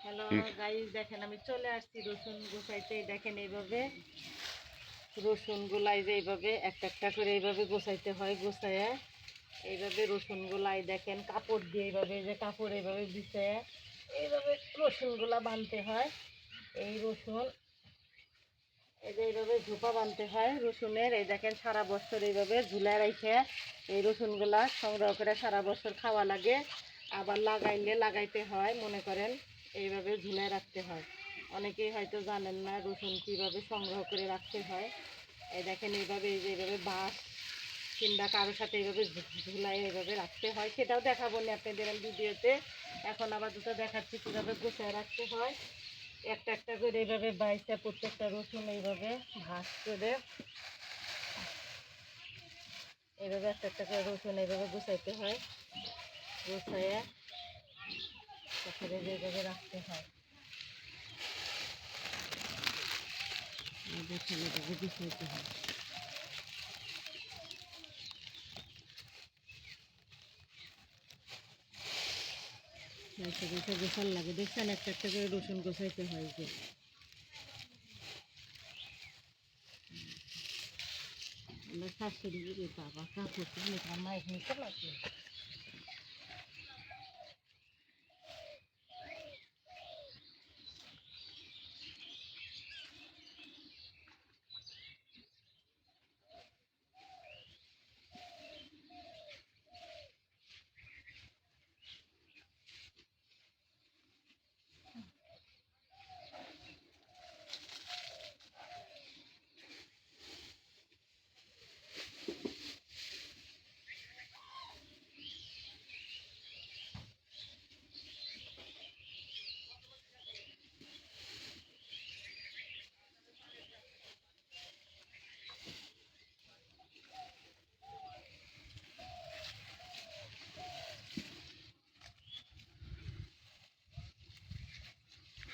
Hello guys, দেখেন আমি চলে আসছি রসুন গোছাইতে। দেখেন এইভাবে রসুন গোলাই যে এইভাবে একটা একটা করে এইভাবে গোছাইতে হয়। গোছায় এইভাবে রসুন গোলাই দেখেন কাপড় দিয়ে এইভাবে যে কাপড় এইভাবে বিছায় এইভাবে রসুনগুলা বানতে হয়। এই রসুন এই যে এইভাবে ঝোপা বানতে হয় রসুনের। এই দেখেন সারা বছর এইভাবে ঝুলা রেখে এই রসুনগুলা সংগ্রহ করে সারা বছর খাওয়া লাগে। আবার লাগাইতে হয়, মনে করেন এইভাবে ঝুলায় রাখতে হয়। অনেকেই হয়তো জানেন না রসুন কীভাবে সংগ্রহ করে রাখতে হয়। এই দেখেন এইভাবে এই যে এইভাবে বাঁশ কিংবা কারোর সাথে এইভাবে ঝুলাই এইভাবে রাখতে হয়, সেটাও দেখাবো না আপনাদের ভিডিওতে। এখন আবার দুটো দেখাচ্ছি কীভাবে গুছিয়ে রাখতে হয়। একটা একটা করে এইভাবে বাইশটা প্রত্যেকটা রসুন এইভাবে ভাঁজ করে এইভাবে একটা একটা করে রসুন এইভাবে গুছাইতে হয়। গুছাইয়ে তারপরে এইভাবে রাখতে হয়। দেখেন এইভাবে গুছাইতে হয়। গোছাল লাগে, দেখছেন একটা একটা করে রসুন গোছাইতে হয়। যে আমরা শাশুড়ি বাবা কাপড় আমার এখানে চলে আসে।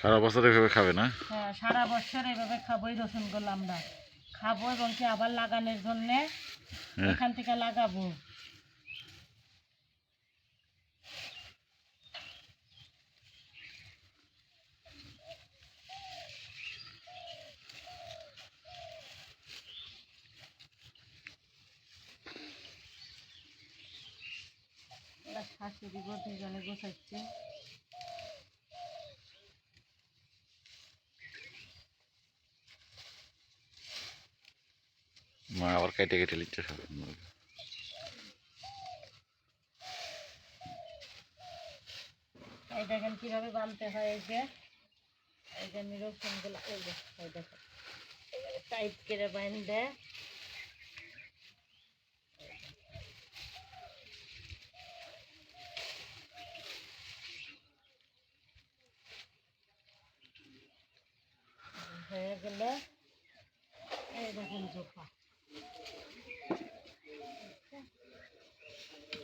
সারা বছর এভাবে খাবে না? হ্যাঁ, সারা বছর এইভাবে খাবোই রসুনগুলো আমরা খাবো এবং কি আবার লাগানোর জন্যে হ্যাঁ। এখান থেকে লাগাবো। শাশুড়ি দুজনে গোছাচ্ছে। মা আবার কেটে কেটে নিচ্ছে সব। এই দেখেন কিভাবে বানতে হয়। এই যে রসুনগুলো এই দেখেন টাইট করে বাঁধে হয়ে গেলে এই দেখেন জোপা।